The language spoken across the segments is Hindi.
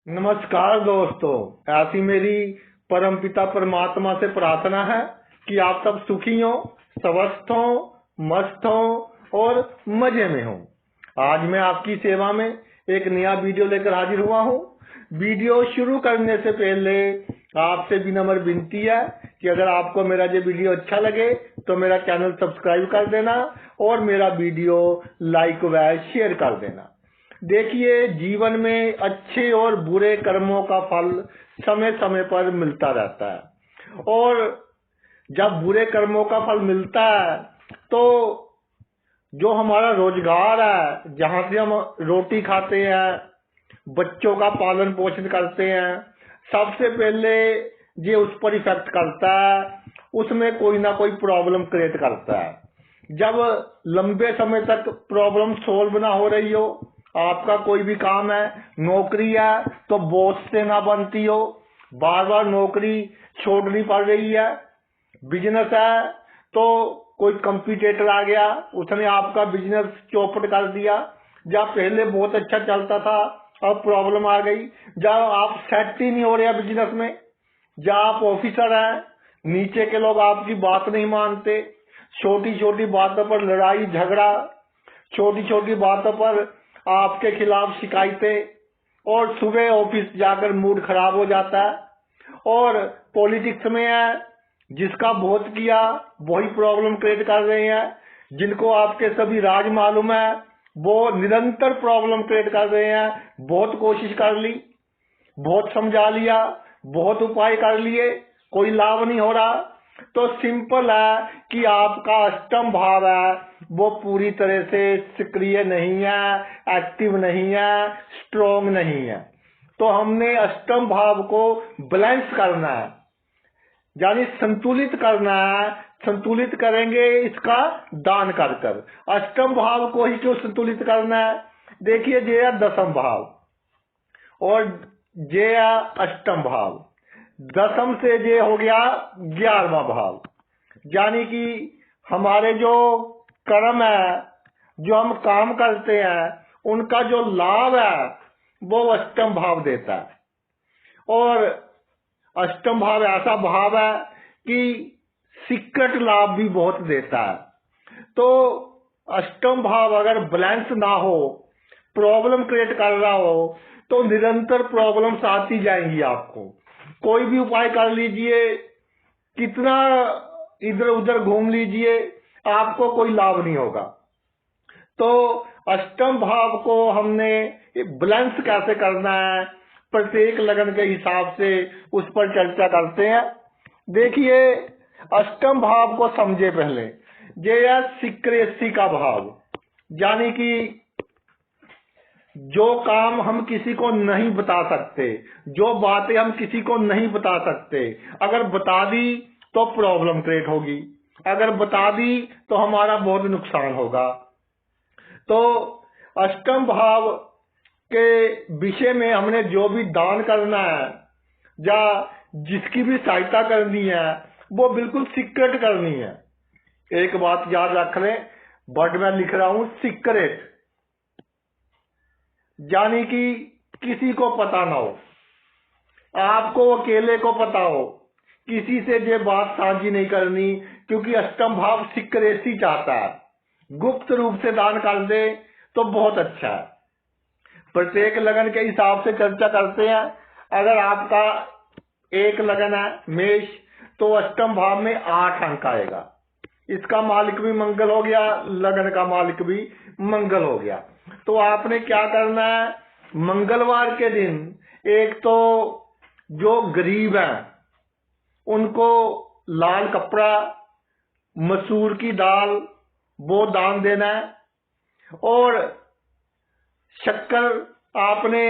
नमस्कार दोस्तों। ऐसी मेरी परमपिता परमात्मा से प्रार्थना है कि आप सब सुखी हो, स्वस्थ हो, मस्त हो और मजे में हो। आज मैं आपकी सेवा में एक नया वीडियो लेकर हाजिर हुआ हूँ। वीडियो शुरू करने से पहले आपसे विनम्र विनती है कि अगर आपको मेरा ये वीडियो अच्छा लगे तो मेरा चैनल सब्सक्राइब कर देना और मेरा वीडियो लाइक व शेयर कर देना। देखिए, जीवन में अच्छे और बुरे कर्मों का फल समय समय पर मिलता रहता है और जब बुरे कर्मों का फल मिलता है तो जो हमारा रोजगार है, जहाँ से हम रोटी खाते हैं, बच्चों का पालन पोषण करते हैं, सबसे पहले ये उस पर इफेक्ट करता है, उसमें कोई ना कोई प्रॉब्लम क्रिएट करता है। जब लंबे समय तक प्रॉब्लम सोल्व ना हो रही हो, आपका कोई भी काम है, नौकरी है तो बॉस से ना बनती हो, बार बार नौकरी छोड़नी पड़ रही है, बिजनेस है तो कोई कंपटीटर आ गया, उसने आपका बिजनेस चौपट कर दिया। जब पहले बहुत अच्छा चलता था अब प्रॉब्लम आ गई। जब आप सेट ही नहीं हो रहे बिजनेस में, जब आप ऑफिसर हैं, नीचे के लोग आपकी बात नहीं मानते, छोटी छोटी बातों पर लड़ाई झगड़ा, छोटी छोटी बातों पर आपके खिलाफ शिकायतें और सुबह ऑफिस जाकर मूड खराब हो जाता है। और पॉलिटिक्स में है, जिसका वोट किया वही प्रॉब्लम क्रिएट कर रहे हैं। जिनको आपके सभी राज मालूम है वो निरंतर प्रॉब्लम क्रिएट कर रहे हैं। बहुत कोशिश कर ली, बहुत समझा लिया, बहुत उपाय कर लिए, कोई लाभ नहीं हो रहा। तो सिंपल है कि आपका अष्टम भाव है वो पूरी तरह से सक्रिय नहीं है, एक्टिव नहीं है, स्ट्रॉन्ग नहीं है। तो हमने अष्टम भाव को बैलेंस करना है, यानी संतुलित करना है। संतुलित करेंगे इसका दान कर कर। अष्टम भाव को ही क्यों संतुलित करना है? देखिए, ये है दसम भाव और ये है अष्टम भाव। दसम से ये हो गया 11वां भाव, यानी कि हमारे जो कर्म है, जो हम काम करते हैं, उनका जो लाभ है वो अष्टम भाव देता है। और अष्टम भाव ऐसा भाव है कि सीक्रेट लाभ भी बहुत देता है। तो अष्टम भाव अगर बैलेंस ना हो, प्रॉब्लम क्रिएट कर रहा हो, तो निरंतर प्रॉब्लम्स आती जाएंगी। आपको कोई भी उपाय कर लीजिए, कितना इधर उधर घूम लीजिए, आपको कोई लाभ नहीं होगा। तो अष्टम भाव को हमने बैलेंस कैसे करना है, प्रत्येक लगन के हिसाब से उस पर चर्चा करते हैं। देखिए, अष्टम भाव को समझे पहले। ये है सीक्रेसी का भाव, यानी कि जो काम हम किसी को नहीं बता सकते, जो बातें हम किसी को नहीं बता सकते, अगर बता दी तो प्रॉब्लम क्रिएट होगी, अगर बता दी तो हमारा बहुत नुकसान होगा। तो अष्टम भाव के विषय में हमने जो भी दान करना है या जिसकी भी सहायता करनी है वो बिल्कुल सीक्रेट करनी है। एक बात याद रख लें, वर्ड में लिख रहा हूं सीक्रेट, यानी कि किसी को पता ना हो, आपको अकेले को पता हो, किसी से ये बात साझी नहीं करनी, क्योंकि अष्टम भाव सीक्रेसी चाहता है। गुप्त रूप से दान कर दे तो बहुत अच्छा है। प्रत्येक लगन के हिसाब से चर्चा करते हैं। अगर आपका एक लगन है मेष, तो अष्टम भाव में 8 अंक आएगा। इसका मालिक भी मंगल हो गया, लगन का मालिक भी मंगल हो गया। तो आपने क्या करना है, मंगलवार के दिन एक तो जो गरीब हैं उनको लाल कपड़ा, मसूर की दाल वो दान देना है। और शक्कर आपने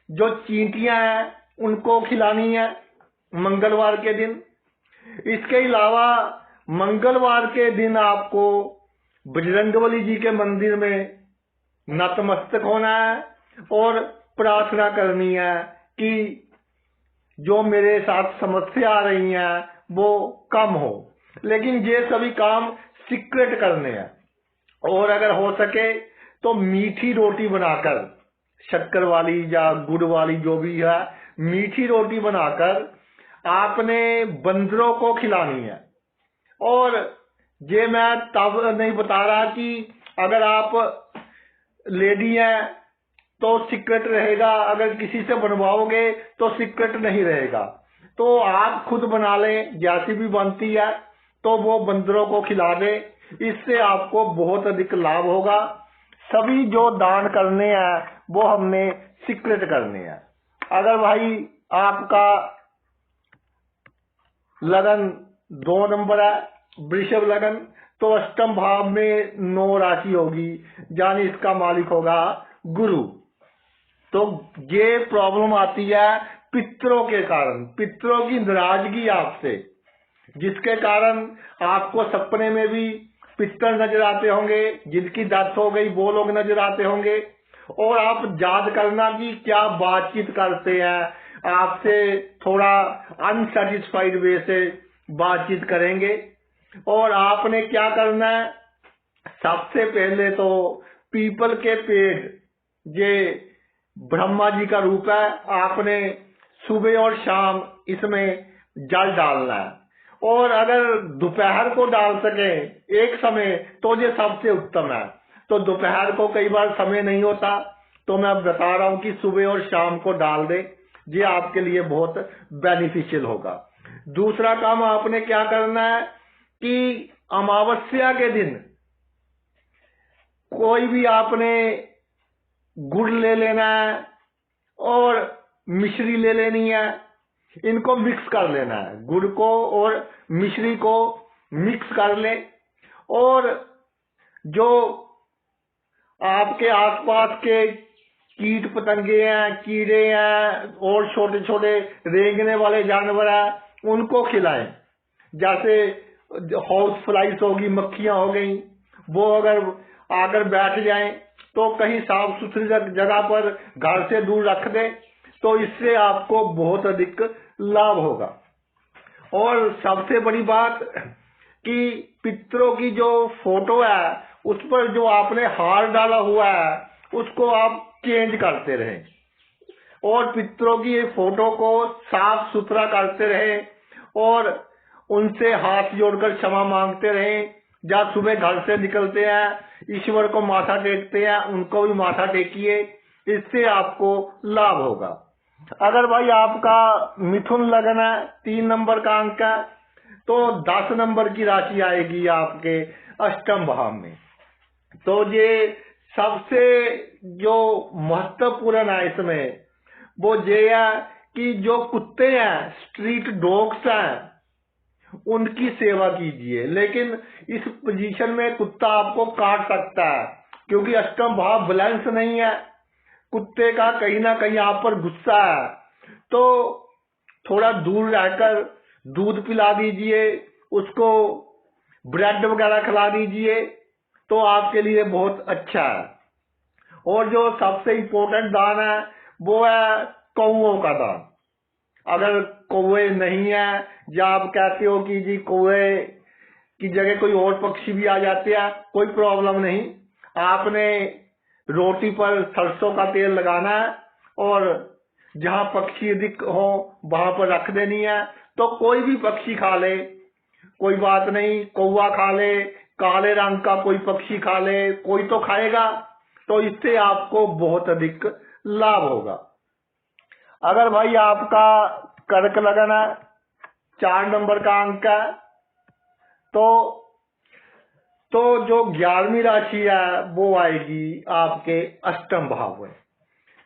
जो चींटियां हैं उनको खिलानी है मंगलवार के दिन। इसके अलावा मंगलवार के दिन आपको बजरंगबली जी के मंदिर में नतमस्तक होना है और प्रार्थना करनी है कि जो मेरे साथ समस्या आ रही हैं वो कम हो। लेकिन ये सभी काम सीक्रेट करने हैं। और अगर हो सके तो मीठी रोटी बनाकर शक्कर वाली या गुड़ वाली जो भी है, मीठी रोटी बनाकर आपने बंदरों को खिलानी है। और ये मैं तब नहीं बता रहा कि अगर आप लेडी हैं तो सीक्रेट रहेगा, अगर किसी से बनवाओगे तो सीक्रेट नहीं रहेगा। तो आप खुद बना लें, जैसी भी बनती है तो वो बंदरों को खिला दे, इससे आपको बहुत अधिक लाभ होगा। सभी जो दान करने हैं वो हमने सीक्रेट करने हैं। अगर भाई आपका लगन 2 नंबर है, वृषभ लगन, तो अष्टम भाव में 9 राशि होगी, यानी इसका मालिक होगा गुरु। तो ये प्रॉब्लम आती है पितरों के कारण, पितरों की नाराजगी आपसे, जिसके कारण आपको सपने में भी पितर नजर आते होंगे, जिनकी डेथ हो गई वो लोग नजर आते होंगे। और आप याद करना कि क्या बातचीत करते हैं, आपसे थोड़ा अनसेटिस्फाइड वे से बातचीत करेंगे। और आपने क्या करना है, सबसे पहले तो पीपल के पेड़, ये ब्रह्मा जी का रूप है, आपने सुबह और शाम इसमें जल डालना है। और अगर दोपहर को डाल सके एक समय तो ये सबसे उत्तम है। तो दोपहर को कई बार समय नहीं होता, तो मैं बता रहा हूं कि सुबह और शाम को डाल दे, ये आपके लिए बहुत बेनिफिशियल होगा। दूसरा काम आपने क्या करना है कि अमावस्या के दिन कोई भी आपने गुड़ ले लेना है और मिश्री ले लेनी है, इनको मिक्स कर लेना है। गुड़ को और मिश्री को मिक्स कर ले, और जो आपके आसपास के कीट पतंगे हैं, कीड़े हैं और छोटे छोटे रेंगने वाले जानवर हैं, उनको खिलाएं। जैसे हाउस फ्लाइज होगी, मक्खियां हो गई, वो अगर आकर बैठ जाएं तो कहीं साफ सुथरी जगह पर घर से दूर रख दें, तो इससे आपको बहुत अधिक लाभ होगा। और सबसे बड़ी बात कि पितरों की जो फोटो है उस पर जो आपने हार डाला हुआ है उसको आप चेंज करते रहें, और पितरों की फोटो को साफ सुथरा करते रहें, और उनसे हाथ जोड़कर क्षमा मांगते रहें। जब सुबह घर से निकलते हैं ईश्वर को माथा टेकते हैं, उनको भी माथा टेकिए, इससे आपको लाभ होगा। अगर भाई आपका मिथुन लगन है, 3 नंबर का अंक है, तो 10 नंबर की राशि आएगी आपके अष्टम भाव में। तो ये सबसे जो महत्वपूर्ण है इसमें वो ये है कि जो कुत्ते हैं, स्ट्रीट डॉग्स हैं, उनकी सेवा कीजिए। लेकिन इस पोजीशन में कुत्ता आपको काट सकता है, क्योंकि अष्टम भाव बैलेंस नहीं है, कुत्ते का कहीं ना कहीं आप पर गुस्सा है। तो थोड़ा दूर रहकर दूध पिला दीजिए, उसको ब्रेड वगैरह खिला दीजिए, तो आपके लिए बहुत अच्छा है। और जो सबसे इम्पोर्टेंट दान है वो है कौओं का दान। अगर कौवे नहीं है, या आप कहते हो कि जी कौवे की जगह कोई और पक्षी भी आ जाते हैं, कोई प्रॉब्लम नहीं। आपने रोटी पर सरसों का तेल लगाना है और जहां पक्षी अधिक हो वहां पर रख देनी है। तो कोई भी पक्षी खा ले, कोई बात नहीं, कौवा खा ले, काले रंग का कोई पक्षी खा ले, कोई तो खाएगा, तो इससे आपको बहुत अधिक लाभ होगा। अगर भाई आपका कर्क लगन है, 4 नंबर का अंक है, तो जो 11वीं राशि है वो आएगी आपके अष्टम भाव में।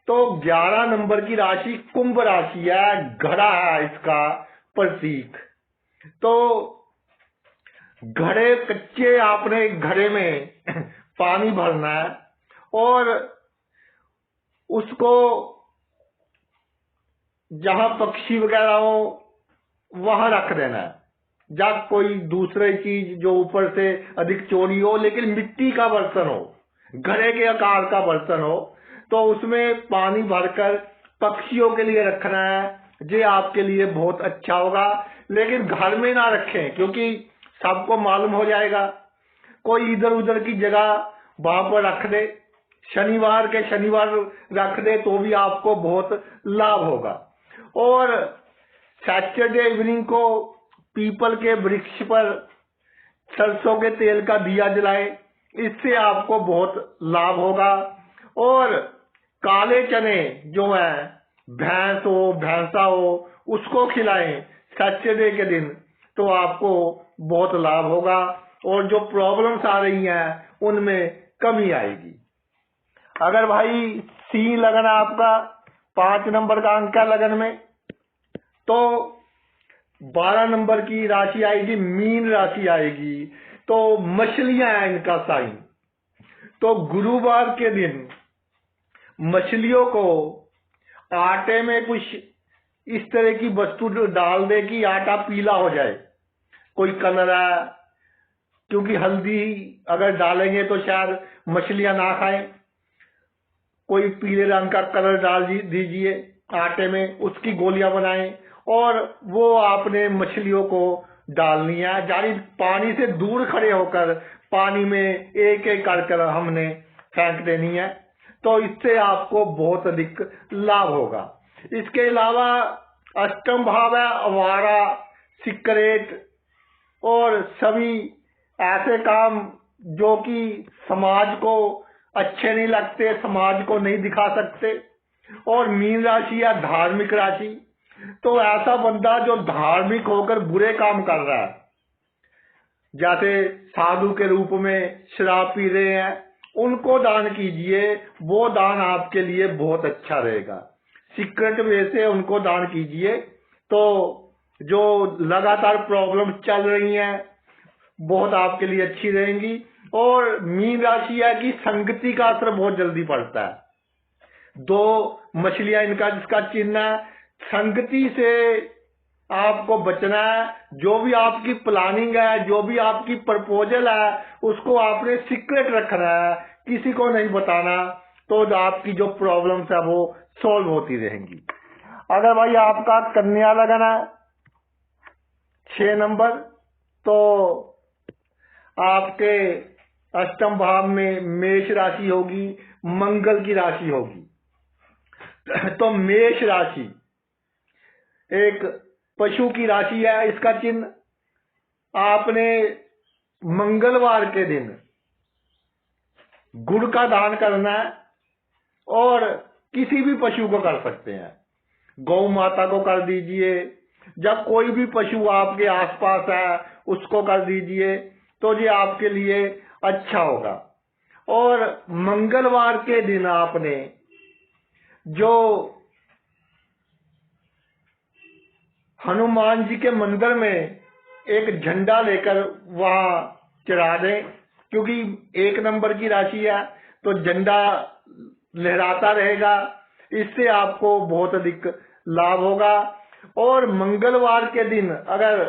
तो 11 नंबर की राशि कुंभ राशि है, घड़ा है इसका प्रतीक। तो घड़े कच्चे आपने घड़े में पानी भरना है और उसको जहां पक्षी वगैरह हो वहां रख देना है। जब कोई दूसरी चीज जो ऊपर से अधिक चोरी हो, लेकिन मिट्टी का बर्तन हो, घड़े के आकार का बर्तन हो, तो उसमें पानी भरकर पक्षियों के लिए रखना है। ये आपके लिए बहुत अच्छा होगा। लेकिन घर में ना रखें, क्योंकि सबको मालूम हो जाएगा। कोई इधर उधर की जगह वहां पर रख दे, शनिवार के शनिवार रख दे तो भी आपको बहुत लाभ होगा। और सैटरडे इवनिंग को पीपल के वृक्ष पर सरसों के तेल का दिया जलाए, इससे आपको बहुत लाभ होगा। और काले चने जो है, भैंस हो भैंसा हो, उसको खिलाएं सैटरडे के दिन, तो आपको बहुत लाभ होगा और जो प्रॉब्लम्स आ रही हैं उनमें कमी आएगी। अगर भाई सी लगन आपका 5 नंबर का अंक है लगन में, तो 12 नंबर की राशि आएगी, मीन राशि आएगी। तो मछलियां हैं इनका साइन। तो गुरुवार के दिन मछलियों को आटे में कुछ इस तरह की वस्तु डाल दे कि आटा पीला हो जाए। कोई कलर है, क्योंकि हल्दी अगर डालेंगे तो शायद मछलियां ना खाएं। कोई पीले रंग का कलर डाल दीजिए आटे में, उसकी गोलियां बनाएं और वो आपने मछलियों को डालनी है। जारी पानी से दूर खड़े होकर पानी में एक एक कर हमने फेंक देनी है। तो इससे आपको बहुत अधिक लाभ होगा। इसके अलावा अष्टम भाव है आवारा, सिगरेट और सभी ऐसे काम जो कि समाज को अच्छे नहीं लगते, समाज को नहीं दिखा सकते। और मीन राशि है धार्मिक राशि। तो ऐसा बंदा जो धार्मिक होकर बुरे काम कर रहा है, जैसे साधु के रूप में शराब पी रहे हैं, उनको दान कीजिए। वो दान आपके लिए बहुत अच्छा रहेगा। सीक्रेट वे से उनको दान कीजिए, तो जो लगातार प्रॉब्लम चल रही हैं बहुत आपके लिए अच्छी रहेंगी। और मीन राशि है कि संगति का असर बहुत जल्दी पड़ता है। 2 मछलियां इनका जिसका चिन्ह है, संगति से आपको बचना है। जो भी आपकी प्लानिंग है, जो भी आपकी प्रपोजल है, उसको आपने सीक्रेट रखना है, किसी को नहीं बताना। तो आपकी जो प्रॉब्लम्स है वो सॉल्व होती रहेंगी। अगर भाई आपका कन्या लगन है 6 नंबर, तो आपके अष्टम भाव में मेष राशि होगी, मंगल की राशि होगी। तो मेष राशि एक पशु की राशि है। इसका चिन्ह आपने मंगलवार के दिन गुड़ का दान करना है। और किसी भी पशु को कर सकते हैं, गौ माता को कर दीजिए, जब कोई भी पशु आपके आसपास है उसको कर दीजिए, तो ये आपके लिए अच्छा होगा। और मंगलवार के दिन आपने जो हनुमान जी के मंदिर में एक झंडा लेकर वहां चढ़ा दें, क्योंकि 1 नंबर की राशि है तो झंडा लहराता रहेगा। इससे आपको बहुत अधिक लाभ होगा। और मंगलवार के दिन अगर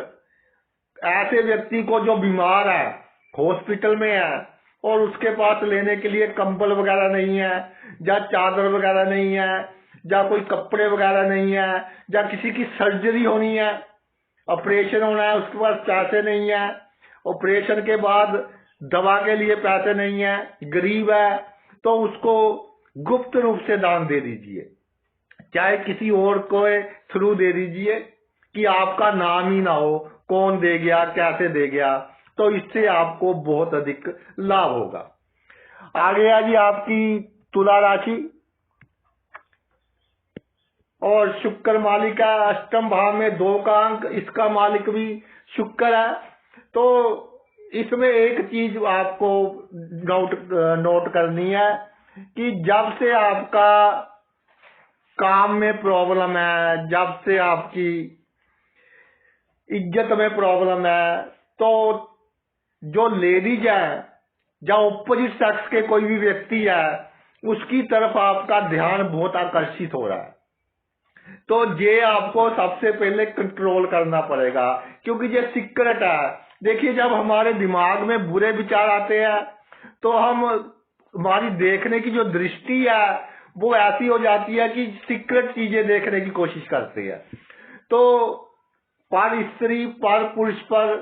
ऐसे व्यक्ति को जो बीमार है, हॉस्पिटल में है और उसके पास लेने के लिए कंबल वगैरह नहीं है, या चादर वगैरह नहीं है, या कोई कपड़े वगैरह नहीं है, या किसी की सर्जरी होनी है, ऑपरेशन होना है, उसके पास पैसे नहीं है, ऑपरेशन के बाद दवा के लिए पैसे नहीं है, गरीब है, तो उसको गुप्त रूप से दान दे दीजिए, चाहे किसी और को थ्रू दे दीजिए कि आपका नाम ही ना हो, कौन दे गया कैसे दे गया। तो इससे आपको बहुत अधिक लाभ होगा। आगे आ जी आपकी तुला राशि। और शुक्र मालिक है अष्टम भाव में 2 का अंक, इसका मालिक भी शुक्र है। तो इसमें एक चीज आपको नोट करनी है कि जब से आपका काम में प्रॉब्लम है, जब से आपकी इज्जत में प्रॉब्लम है, तो जो लेडीज है या ऑपोजिट सेक्स के कोई भी व्यक्ति है, उसकी तरफ आपका ध्यान बहुत आकर्षित हो रहा है। तो ये आपको सबसे पहले कंट्रोल करना पड़ेगा, क्योंकि ये सीक्रेट है। देखिए, जब हमारे दिमाग में बुरे विचार आते हैं तो हमारी देखने की जो दृष्टि है वो ऐसी हो जाती है कि सीक्रेट चीजें देखने की कोशिश करते हैं। तो पर स्त्री पर पुरुष पर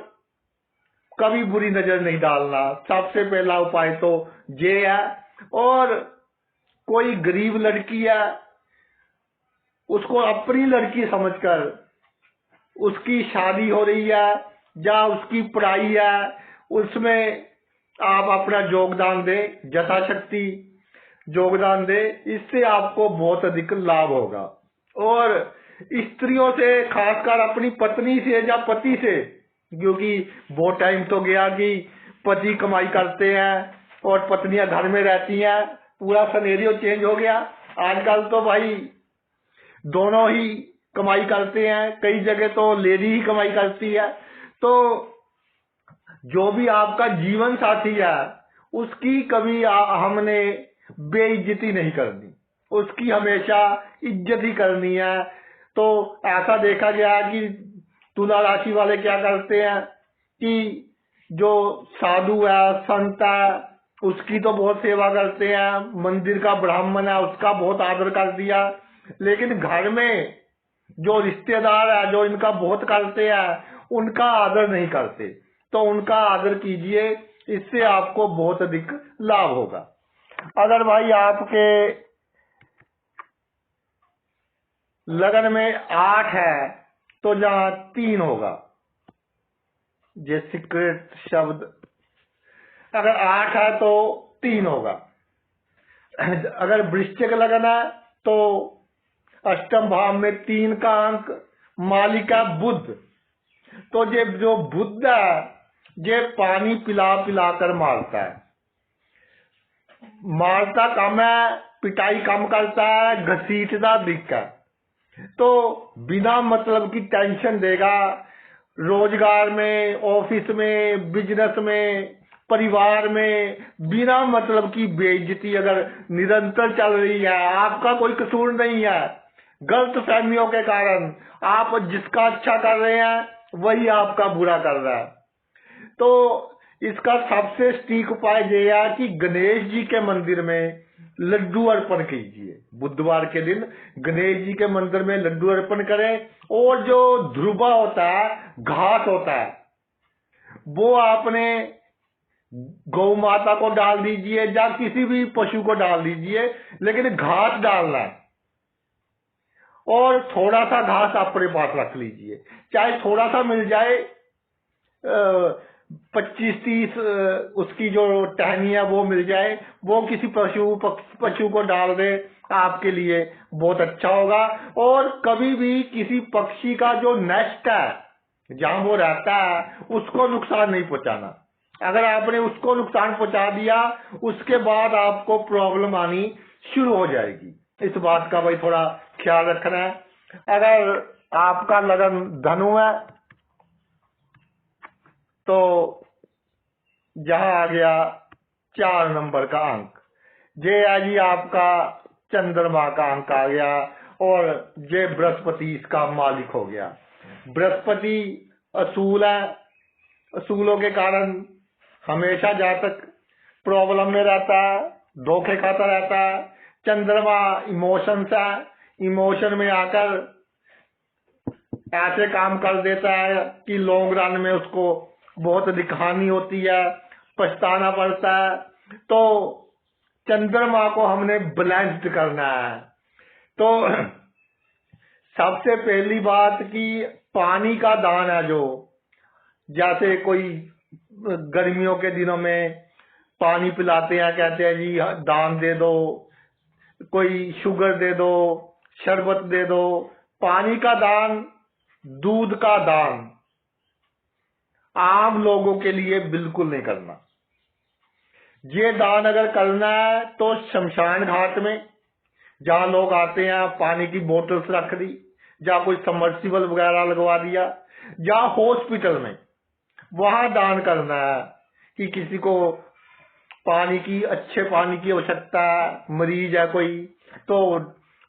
कभी बुरी नजर नहीं डालना, सबसे पहला उपाय तो ये है। और कोई गरीब लड़की है, उसको अपनी लड़की समझकर उसकी शादी हो रही है या उसकी पढ़ाई है, उसमें आप अपना योगदान दें, यथाशक्ति योगदान दें। इससे आपको बहुत अधिक लाभ होगा। और स्त्रियों से, खासकर अपनी पत्नी से या पति से, क्योंकि बहुत टाइम तो गया कि पति कमाई करते हैं और पत्नियां घर में रहती हैं, पूरा सिनेरियो चेंज हो गया। आजकल तो भाई दोनों ही कमाई करते हैं, कई जगह तो लेडी ही कमाई करती है। तो जो भी आपका जीवन साथी है उसकी कभी हमने बेइज्जती नहीं करनी, उसकी हमेशा इज्जत ही करनी है। तो ऐसा देखा गया है कि तुला राशि वाले क्या करते हैं कि जो साधु है, संत है, उसकी तो बहुत सेवा करते हैं, मंदिर का ब्राह्मण है उसका बहुत आदर कर दिया, लेकिन घर में जो रिश्तेदार है जो इनका बहुत करते हैं उनका आदर नहीं करते। तो उनका आदर कीजिए, इससे आपको बहुत अधिक लाभ होगा। अगर भाई आपके लगन में 8 है तो जहां 3 होगा, ये सीक्रेट शब्द, अगर 8 है तो 3 होगा। अगर वृश्चिक लगन है तो अष्टम भाव में 3 का अंक, मालिका बुध। तो ये जो बुध है ये पानी पिला पिला कर मारता है, मारता कम है, पिटाई कम करता है, घसीटता अधिक है। तो बिना मतलब की टेंशन देगा, रोजगार में, ऑफिस में, बिजनेस में, परिवार में बिना मतलब की बेइज्जती अगर निरंतर चल रही है, आपका कोई कसूर नहीं है, गलत फहमियों के कारण आप जिसका अच्छा कर रहे हैं वही आपका बुरा कर रहा है। तो इसका सबसे सटीक उपाय यह है कि गणेश जी के मंदिर में लड्डू अर्पण कीजिए। बुधवार के दिन गणेश जी के मंदिर में लड्डू अर्पण करें। और जो ध्रुवा होता है, घास होता है, वो आपने गौ माता को डाल दीजिए या किसी भी पशु को डाल दीजिए, लेकिन घास डालना है। और थोड़ा सा घास अपने पास रख लीजिए, चाहे थोड़ा सा मिल जाए, 25-30 उसकी जो टहनी है वो मिल जाए, वो किसी पशु को डाल दे, आपके लिए बहुत अच्छा होगा। और कभी भी किसी पक्षी का जो नेस्ट है जहां वो रहता है उसको नुकसान नहीं पहुंचाना। अगर आपने उसको नुकसान पहुंचा दिया उसके बाद आपको प्रॉब्लम आनी शुरू हो जाएगी। इस बात का भाई थोड़ा ख्याल रखना है। अगर आपका लगन धनु है तो जहां आ गया 4 नंबर का अंक, ये है जी आपका चंद्रमा का अंक आ गया। और ये बृहस्पति इसका मालिक हो गया। बृहस्पति असूल है, असूलों के कारण हमेशा जातक प्रॉब्लम में रहता है, धोखे खाता रहता है। चंद्रमा इमोशंस है, इमोशन में आकर ऐसे काम कर देता है कि लॉन्ग रन में उसको बहुत अधिक हानि होती है, पछताना पड़ता है। तो चंद्रमा को हमने बैलेंस्ड करना है। तो सबसे पहली बात कि पानी का दान है, जो जैसे कोई गर्मियों के दिनों में पानी पिलाते हैं, कहते हैं जी दान दे दो, कोई शुगर दे दो, शरबत दे दो। पानी का दान, दूध का दान आम लोगों के लिए बिल्कुल नहीं करना। ये दान अगर करना है तो शमशान घाट में जहां लोग आते हैं, पानी की बोतल्स रख दी, या कोई सबमर्सिबल वगैरह लगवा दिया, या हॉस्पिटल में वहां दान करना है कि किसी को पानी की, अच्छे पानी की आवश्यकता है, मरीज है कोई, तो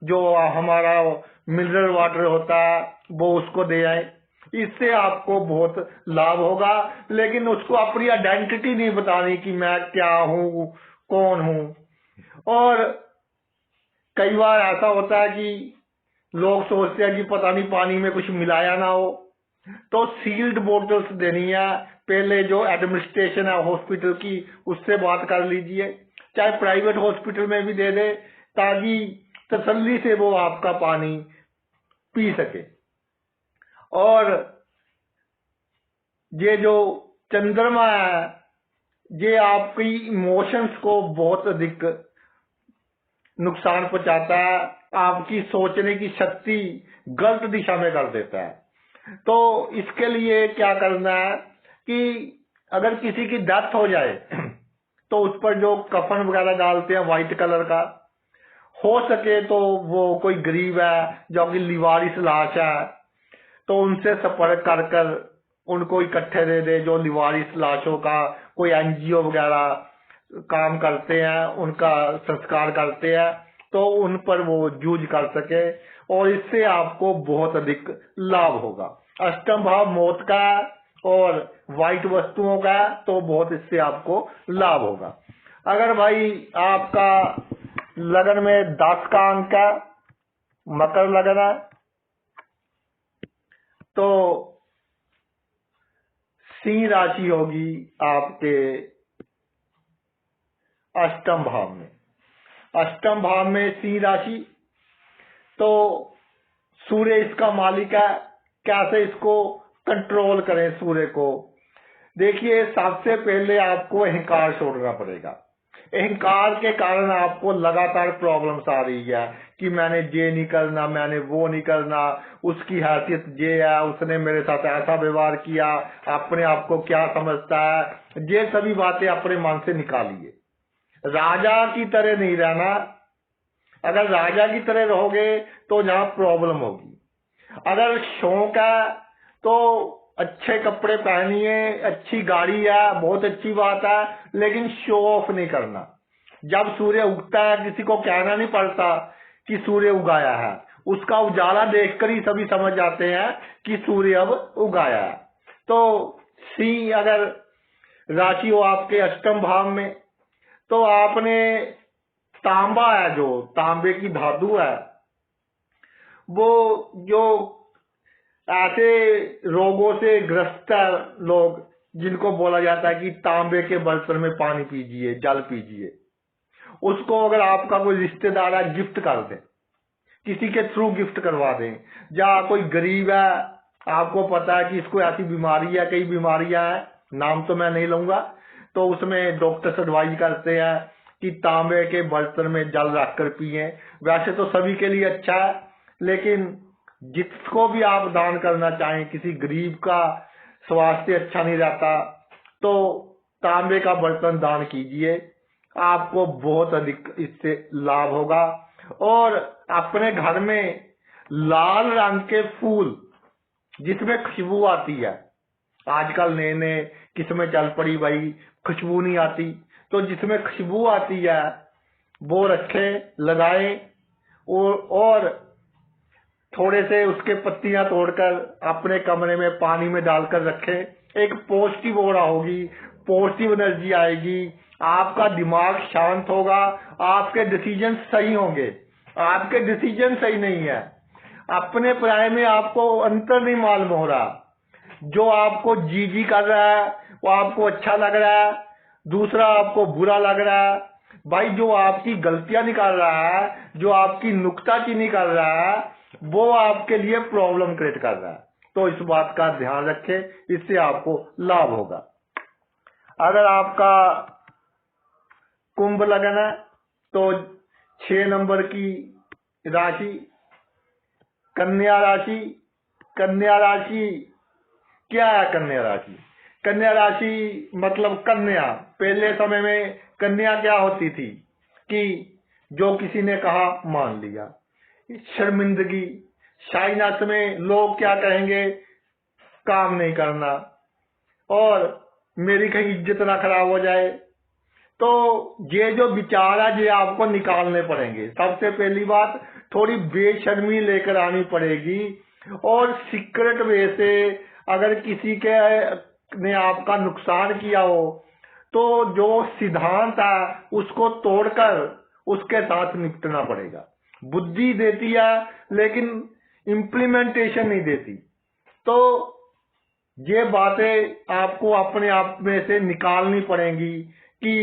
जो हमारा मिनरल वाटर होता है वो उसको दे आए। इससे आपको बहुत लाभ होगा। लेकिन उसको अपनी आइडेंटिटी नहीं बतानी कि मैं क्या हूं, कौन हूं। और कई बार ऐसा होता है कि लोग सोचते हैं कि पता नहीं पानी में कुछ मिलाया ना हो, तो सील्ड बोतल्स देनी है। पहले जो एडमिनिस्ट्रेशन है हॉस्पिटल की, उससे बात कर लीजिए, चाहे प्राइवेट हॉस्पिटल में भी दे दे, ताकि तसल्ली से वो आपका पानी पी सके। और ये जो चंद्रमा है ये आपकी इमोशंस को बहुत अधिक नुकसान पहुंचाता है, आपकी सोचने की शक्ति गलत दिशा में कर देता है। तो इसके लिए क्या करना है कि अगर किसी की डेथ हो जाए तो उस पर जो कफन वगैरह डालते हैं व्हाइट कलर का, हो सके तो वो कोई गरीब है जो कि लिवारिस लाश है तो उनसे संपर्क कर कर उनको इकट्ठे दे दे। जो लिवारिस लाशों का कोई एनजीओ वगैरह काम करते हैं, उनका संस्कार करते हैं, तो उन पर वो यूज कर सके और इससे आपको बहुत अधिक लाभ होगा। अष्टम भाव मौत का और वाइट वस्तुओं का, तो बहुत इससे आपको लाभ होगा। अगर भाई आपका लगन में 10 का अंक है, मकर लगन है, तो सिंह राशि होगी आपके अष्टम भाव में। अष्टम भाव में सिंह राशि, तो सूर्य इसका मालिक है। कैसे इसको कंट्रोल करें सूर्य को? देखिए, सबसे पहले आपको अहंकार छोड़ना पड़ेगा। अहंकार के कारण आपको लगातार प्रॉब्लम्स आ रही है कि मैंने ये नहीं करना, मैंने वो नहीं करना, उसकी हैसियत ये है, उसने मेरे साथ ऐसा व्यवहार किया, अपने आप को क्या समझता है, ये सभी बातें अपने मन से निकालिए। राजा की तरह नहीं रहना। अगर राजा की तरह रहोगे तो जहां प्रॉब्लम होगी। अगर शौक है तो अच्छे कपड़े पहनिए, अच्छी गाड़ी है, बहुत अच्छी बात है, लेकिन शो ऑफ नहीं करना। जब सूर्य उगता है किसी को कहना नहीं पड़ता कि सूर्य उगाया है, उसका उजाला देखकर ही सभी समझ जाते हैं कि सूर्य अब उगाया है। तो सिंह अगर राशि हो आपके अष्टम भाव में, तो आपने तांबा है, जो तांबे की धातु है, वो जो ऐसे रोगों से ग्रस्त है लोग, जिनको बोला जाता है कि तांबे के बर्तन में पानी पीजिए, जल पीजिए, उसको अगर आपका कोई रिश्तेदार है गिफ्ट कर दें, किसी के थ्रू गिफ्ट करवा दें। या कोई गरीब है, आपको पता है कि इसको ऐसी बीमारी है, कई बीमारियां हैं, नाम तो मैं नहीं लूंगा, तो उसमें डॉक्टर्स एडवाइज करते हैं कि तांबे के बर्तन में जल रखकर पिए। वैसे तो सभी के लिए अच्छा है, लेकिन जिसको भी आप दान करना चाहें, किसी गरीब का स्वास्थ्य अच्छा नहीं रहता तो तांबे का बर्तन दान कीजिए, आपको बहुत अधिक इससे लाभ होगा। और अपने घर में लाल रंग के फूल जिसमें खुशबू आती है, आजकल नए नए किस्में चल पड़ी भाई, खुशबू नहीं आती, तो जिसमें खुशबू आती है वो रखें, लगाएं, और थोड़े से उसके पत्तियां तोड़कर अपने कमरे में पानी में डालकर रखें। एक पॉजिटिव ऑरा होगी, पॉजिटिव एनर्जी आएगी, आपका दिमाग शांत होगा, आपके डिसीजन सही होंगे। आपके डिसीजन सही नहीं है, अपने पराये में आपको अंतर नहीं मालूम हो रहा। जो आपको जी जी कर रहा है वो आपको अच्छा लग रहा है, दूसरा आपको बुरा लग रहा है। भाई, जो आपकी गलतियां निकाल रहा है, जो आपकी नुक्ताचीनी कर रहा है, वो आपके लिए प्रॉब्लम क्रिएट कर रहा है। तो इस बात का ध्यान रखें, इससे आपको लाभ होगा। अगर आपका कुंभ लगन है तो 6 नंबर की राशि कन्या राशि। कन्या राशि क्या है? कन्या राशि, कन्या राशि मतलब कन्या। पहले समय में कन्या क्या होती थी कि जो किसी ने कहा मान लिया, शर्मिंदगी, शाइनेस में लोग क्या कहेंगे, काम नहीं करना, और मेरी कहीं इज्जत ना खराब हो जाए। तो ये जो विचार है ये आपको निकालने पड़ेंगे। सबसे पहली बात, थोड़ी बेशर्मी लेकर आनी पड़ेगी, और सीक्रेट वे से अगर किसी के ने आपका नुकसान किया हो तो जो सिद्धांत है उसको तोड़कर उसके साथ निपटना पड़ेगा। बुद्धि देती है लेकिन इम्प्लीमेंटेशन नहीं देती। तो ये बातें आपको अपने आप में से निकालनी पड़ेंगी कि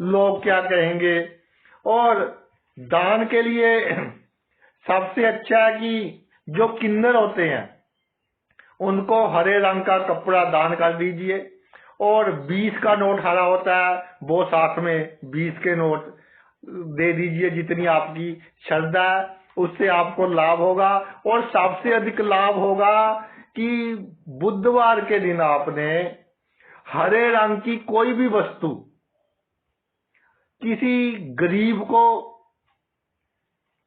लोग क्या कहेंगे। और दान के लिए सबसे अच्छा है कि जो किन्नर होते हैं उनको हरे रंग का कपड़ा दान कर दीजिए, और 20 का नोट हरा होता है वो साथ में 20 के नोट दे दीजिए। जितनी आपकी श्रद्धा है उससे आपको लाभ होगा। और सबसे अधिक लाभ होगा कि बुधवार के दिन आपने हरे रंग की कोई भी वस्तु किसी गरीब को,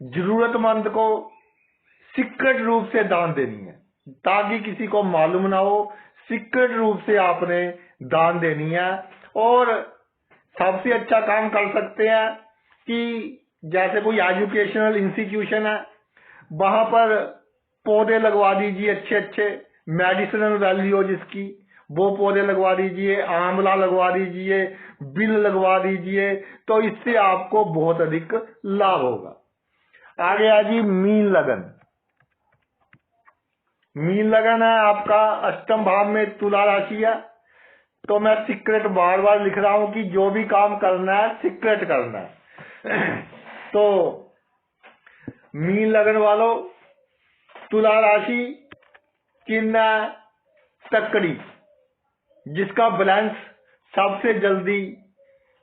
जरूरतमंद को सीक्रेट रूप से दान देनी है, ताकि किसी को मालूम ना हो। सीक्रेट रूप से आपने दान देनी है। और सबसे अच्छा काम कर सकते हैं कि जैसे कोई एजुकेशनल इंस्टीट्यूशन है वहां पर पौधे लगवा दीजिए, अच्छे अच्छे मेडिसिनल वैल्यू हो जिसकी, वो पौधे लगवा दीजिए, आंवला लगवा दीजिए, बिल लगवा दीजिए। तो इससे आपको बहुत अधिक लाभ होगा। आगे आ जी मीन लगन। मीन लगन है आपका अष्टम भाव में तुला राशि है। तो मैं सीक्रेट बार बार लिख रहा हूं कि जो भी काम करना है सीक्रेट करना है। तो मीन लगन वालों, तुला राशि किन्ना तकड़ी, जिसका बैलेंस सबसे जल्दी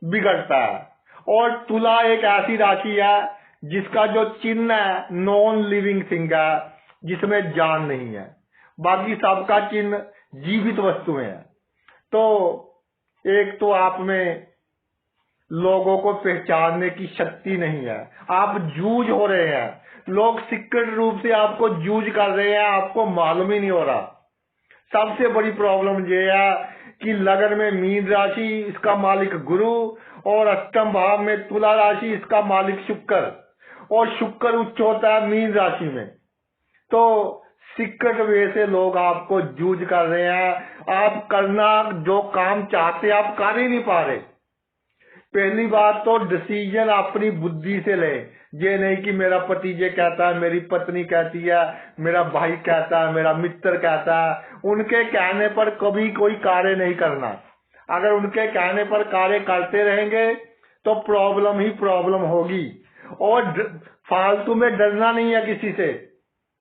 बिगड़ता है। और तुला एक ऐसी राशि है जिसका जो चिन्ह है नॉन लिविंग थिंग है, जिसमें जान नहीं है। बाकी सबका चिन्ह जीवित वस्तुएं हैं। तो एक तो आप में लोगों को पहचानने की शक्ति नहीं है, आप जूझ हो रहे हैं। लोग सीक्रेट रूप से आपको जूझ कर रहे हैं, आपको मालूम ही नहीं हो रहा। सबसे बड़ी प्रॉब्लम ये है कि लगन में मीन राशि, इसका मालिक गुरु, और अष्टम भाव में तुला राशि, इसका मालिक शुक्र, और शुक्र उच्च होता है मीन राशि में। तो सीक्रेट वे से लोग आपको जूझ कर रहे हैं। आप करना जो काम चाहते आप कर ही नहीं पा रहे। पहली बात तो डिसीजन अपनी बुद्धि से ले, ये नहीं कि मेरा पति ये कहता है, मेरी पत्नी कहती है, मेरा भाई कहता है, मेरा मित्र कहता है। उनके कहने पर कभी कोई कार्य नहीं करना। अगर उनके कहने पर कार्य करते रहेंगे तो प्रॉब्लम ही प्रॉब्लम होगी। और फालतू में डरना नहीं है किसी से।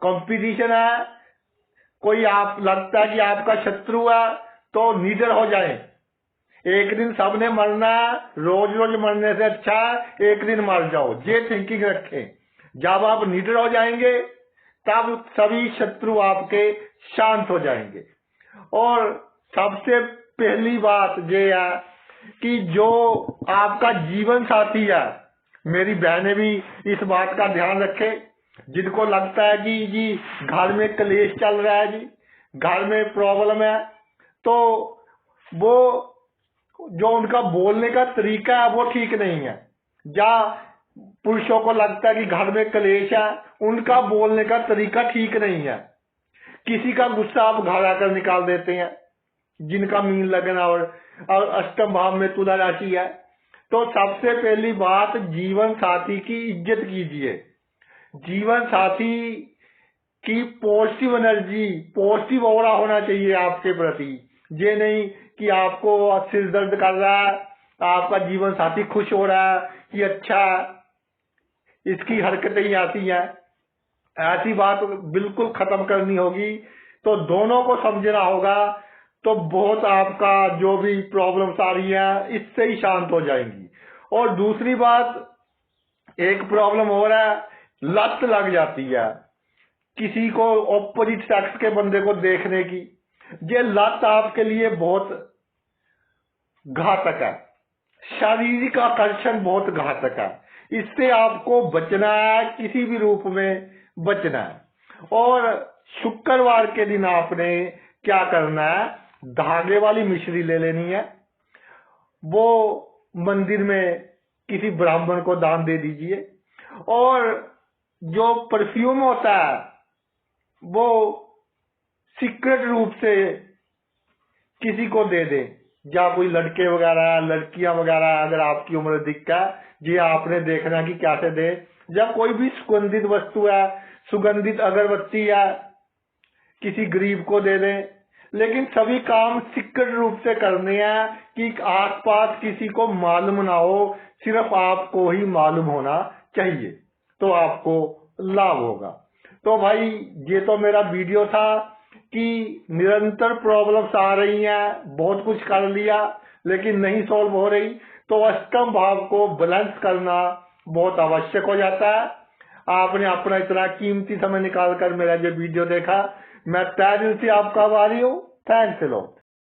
कंपटीशन है, कोई आप लगता है कि आपका शत्रु है तो निडर हो जाए। एक दिन सबने मरना है, रोज रोज मरने से अच्छा एक दिन मर जाओ, ये थिंकिंग रखें। जब आप निडर हो जाएंगे तब सभी शत्रु आपके शांत हो जाएंगे। और सबसे पहली बात ये है कि जो आपका जीवन साथी है, मेरी बहनें भी इस बात का ध्यान रखें। जिनको लगता है कि जी घर में कलेश चल रहा है, जी घर में प्रॉब्लम है, तो वो जो उनका बोलने का तरीका है वो ठीक नहीं है। या पुरुषों को लगता है कि घर में कलेश है, उनका बोलने का तरीका ठीक नहीं है। किसी का गुस्सा आप घर आकर निकाल देते हैं, जिनका मीन लगन और अष्टम भाव में तुला राशि है। तो सबसे पहली बात, जीवन साथी की इज्जत कीजिए। जीवन साथी की पॉजिटिव एनर्जी, पॉजिटिव ऑरा होना चाहिए आपके प्रति। ये नहीं कि आपको सिर दर्द कर रहा है, आपका जीवन साथी खुश हो रहा है कि अच्छा इसकी हरकतें ही आती हैं, ऐसी बात बिल्कुल खत्म करनी होगी। तो दोनों को समझना होगा, तो बहुत आपका जो भी प्रॉब्लम्स आ रही है इससे ही शांत हो जाएंगी। और दूसरी बात, एक प्रॉब्लम हो रहा है, लत लग जाती है किसी को ऑपोजिट सेक्स के बंदे को देखने की। ये लत आपके लिए बहुत घातक है, शारीरिक आकर्षण बहुत घातक है। इससे आपको बचना है, किसी भी रूप में बचना है। और शुक्रवार के दिन आपने क्या करना है, धागे वाली मिश्री ले लेनी है, वो मंदिर में किसी ब्राह्मण को दान दे दीजिए। और जो परफ्यूम होता है वो सीक्रेट रूप से किसी को दे दे, या कोई लड़के वगैरह, लड़कियां वगैरह, अगर आपकी उम्र अधिक है, ये आपने देखना कि कैसे दे। जब कोई भी सुगंधित वस्तु है, सुगंधित अगरबत्ती है, किसी गरीब को दे दें। लेकिन सभी काम सीक्रेट रूप से करने हैं कि आसपास किसी को मालूम ना हो, सिर्फ आपको ही मालूम होना चाहिए तो आपको लाभ होगा। तो भाई ये तो मेरा वीडियो था कि निरंतर प्रॉब्लम्स आ रही हैं, बहुत कुछ कर लिया लेकिन नहीं सॉल्व हो रही, तो अष्टम भाव को बैलेंस करना बहुत आवश्यक हो जाता है। आपने अपना इतना कीमती समय निकाल कर मेरा ये वीडियो देखा, मैं तहे दिल से आपका आभारी हूँ। Thanks a lot.